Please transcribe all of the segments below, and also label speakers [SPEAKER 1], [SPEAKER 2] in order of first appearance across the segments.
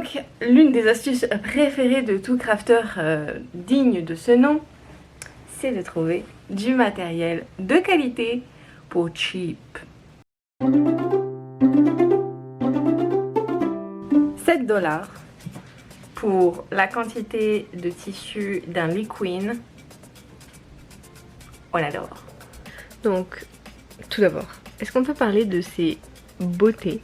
[SPEAKER 1] Donc, l'une des astuces préférées de tout crafter digne de ce nom, c'est de trouver du matériel de qualité pour cheap. 7 $ pour la quantité de tissu d'un Lee Queen. On adore. Donc, tout d'abord, est-ce qu'on peut parler de ces beautés?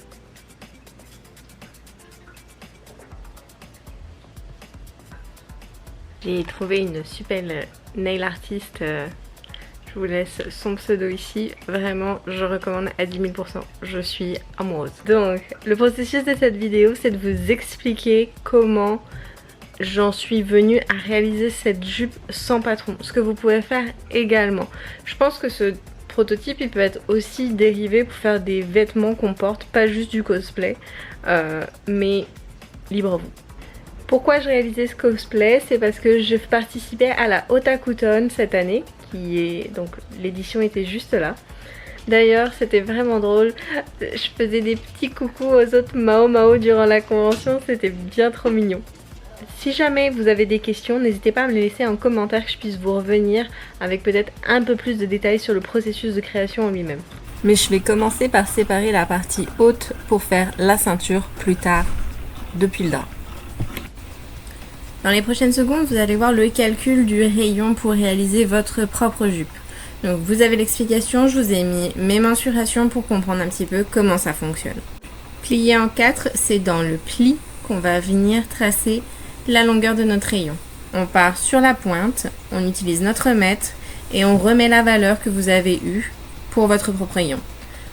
[SPEAKER 1] J'ai trouvé une super nail artiste. Je vous laisse son pseudo ici. Vraiment, je recommande à 10 000 %. Je suis amoureuse. Donc, le processus de cette vidéo, c'est de vous expliquer comment j'en suis venue à réaliser cette jupe sans patron. Ce que vous pouvez faire également. Je pense que ce prototype, il peut être aussi dérivé pour faire des vêtements qu'on porte, pas juste du cosplay. Mais libre à vous. Pourquoi je réalisais ce cosplay? C'est parce que je participais à la Otakuton cette année, qui est donc l'édition était juste là. D'ailleurs, c'était vraiment drôle. Je faisais des petits coucous aux autres Mao durant la convention, c'était bien trop mignon. Si jamais vous avez des questions, n'hésitez pas à me les laisser en commentaire que je puisse vous revenir avec peut-être un peu plus de détails sur le processus de création en lui-même. Mais je vais commencer par séparer la partie haute pour faire la ceinture plus tard depuis le drap. Dans les prochaines secondes, vous allez voir le calcul du rayon pour réaliser votre propre jupe. Donc vous avez l'explication, je vous ai mis mes mensurations pour comprendre un petit peu comment ça fonctionne. Plié en 4, c'est dans le pli qu'on va venir tracer la longueur de notre rayon. On part sur la pointe, on utilise notre mètre et on remet la valeur que vous avez eue pour votre propre rayon.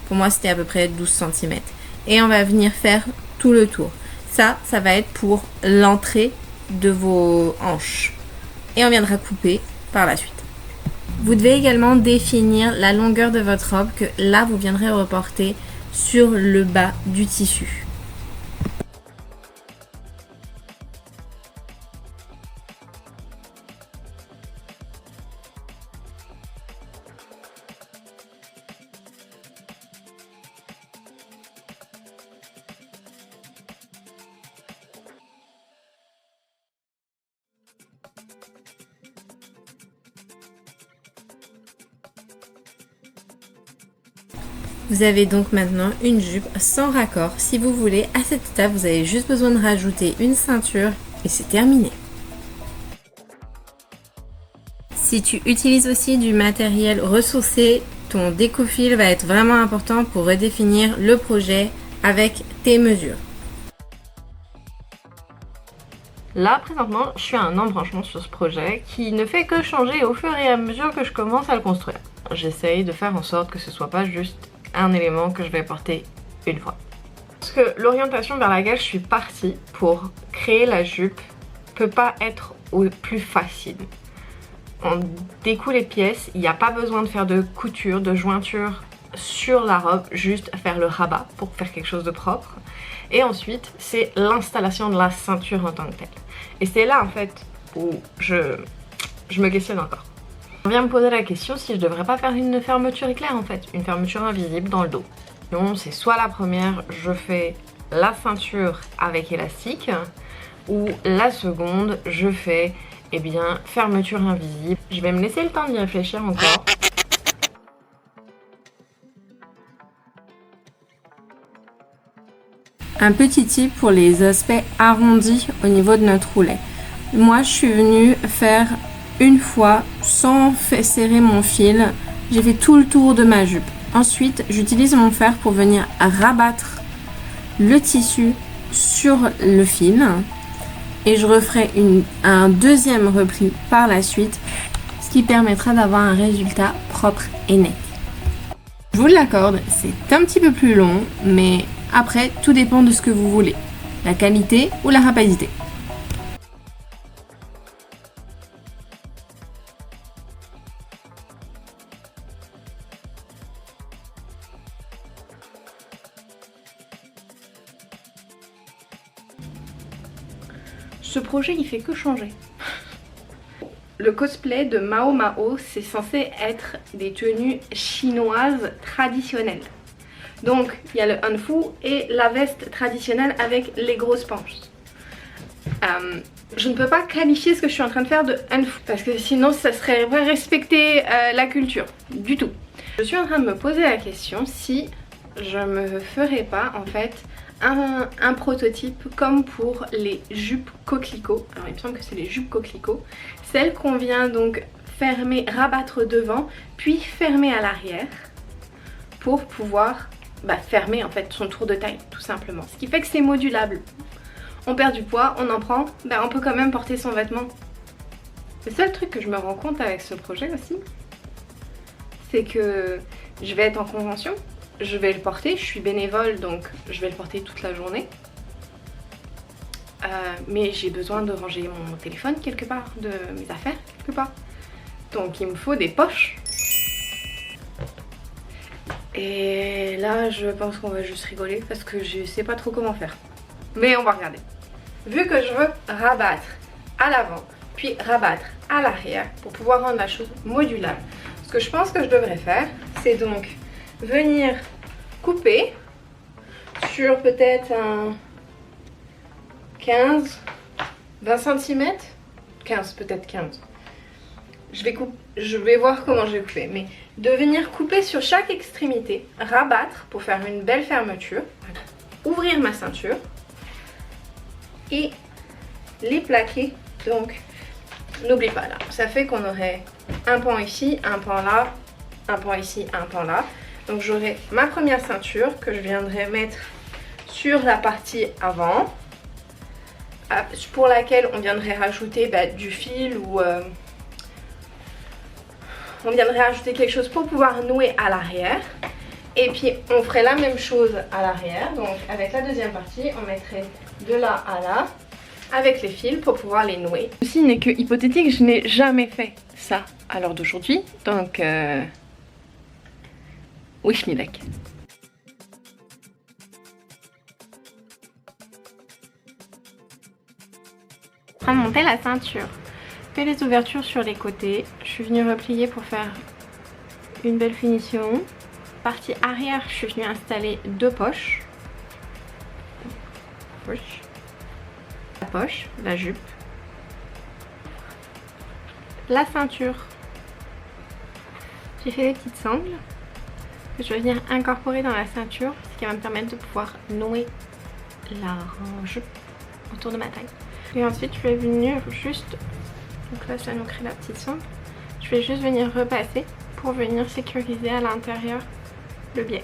[SPEAKER 1] Pour moi, c'était à peu près 12 cm. Et on va venir faire tout le tour. Ça va être pour l'entrée de vos hanches et on viendra couper par la suite. Vous devez également définir la longueur de votre robe que là vous viendrez reporter sur le bas du tissu. Vous avez donc maintenant une jupe sans raccord. Si vous voulez, à cette étape, vous avez juste besoin de rajouter une ceinture et c'est terminé. Si tu utilises aussi du matériel ressourcé, ton découpe-fil va être vraiment important pour redéfinir le projet avec tes mesures. Là, présentement, je suis à un embranchement sur ce projet qui ne fait que changer au fur et à mesure que je commence à le construire. J'essaye de faire en sorte que ce soit pas juste un élément que je vais porter une fois. Parce que l'orientation vers laquelle je suis partie pour créer la jupe peut pas être au plus facile. On découle les pièces, il n'y a pas besoin de faire de couture, de jointure sur la robe, juste faire le rabat pour faire quelque chose de propre. Et ensuite, c'est l'installation de la ceinture en tant que telle. Et c'est là en fait où je me questionne encore. On vient me poser la question si je devrais pas faire une fermeture éclair en fait, une fermeture invisible dans le dos. Non, c'est soit la première, je fais la ceinture avec élastique, ou la seconde, je fais, eh bien, fermeture invisible. Je vais me laisser le temps d'y réfléchir encore. Un petit tip pour les aspects arrondis au niveau de notre roulet. Moi, je suis venue faire une fois sans serrer mon fil. J'ai fait tout le tour de ma jupe. Ensuite, j'utilise mon fer pour venir rabattre le tissu sur le fil. Et je referai un deuxième repli par la suite, ce qui permettra d'avoir un résultat propre et net. Je vous l'accorde, c'est un petit peu plus long, mais après, tout dépend de ce que vous voulez. La qualité ou la rapidité. Ce projet, il fait que changer. Le cosplay de Mao, c'est censé être des tenues chinoises traditionnelles. Donc, il y a le hanfu et la veste traditionnelle avec les grosses panches. je ne peux pas qualifier ce que je suis en train de faire de unfou parce que sinon ça serait pas respecter la culture du tout. Je suis en train de me poser la question si je me ferais pas en fait un prototype comme pour les jupes coquelicots. Alors il me semble que c'est les jupes coquelicots, celles qu'on vient donc fermer, rabattre devant puis fermer à l'arrière pour pouvoir fermer en fait son tour de taille tout simplement. Ce qui fait que c'est modulable. On perd du poids, on en prend, on peut quand même porter son vêtement. Le seul truc que je me rends compte avec ce projet aussi, c'est que je vais être en convention, je vais le porter, je suis bénévole donc je vais le porter toute la journée. Mais j'ai besoin de ranger mon téléphone quelque part, de mes affaires quelque part. Donc il me faut des poches. Et là je pense qu'on va juste rigoler parce que je sais pas trop comment faire. Mais on va regarder. Vu que je veux rabattre à l'avant puis rabattre à l'arrière pour pouvoir rendre la chose modulable, ce que je pense que je devrais faire, c'est donc venir couper sur peut-être un 15-20 cm. 15, peut-être 15. Je vais voir comment je vais couper, mais de venir couper sur chaque extrémité, rabattre pour faire une belle fermeture, ouvrir ma ceinture et les plaquer. Donc n'oublie pas là, ça fait qu'on aurait un pan ici, un pan là, un pan ici, un pan là. Donc j'aurai ma première ceinture que je viendrai mettre sur la partie avant, pour laquelle on viendrait rajouter du fil ou on viendrait rajouter quelque chose pour pouvoir nouer à l'arrière. Et puis on ferait la même chose à l'arrière. Donc avec la deuxième partie, on mettrait de là à là avec les fils pour pouvoir les nouer. Ceci n'est que hypothétique, je n'ai jamais fait ça à l'heure d'aujourd'hui. Donc wish me luck. En train de monter la ceinture. Je fais les ouvertures sur les côtés. Je suis venue replier pour faire une belle finition. Partie arrière, je suis venue installer deux poches. La poche, la jupe, la ceinture. J'ai fait des petites sangles que je vais venir incorporer dans la ceinture, ce qui va me permettre de pouvoir nouer la jupe autour de ma taille. Et ensuite je vais venir juste, donc là ça nous crée la petite sangle, je vais juste venir repasser pour venir sécuriser à l'intérieur le biais.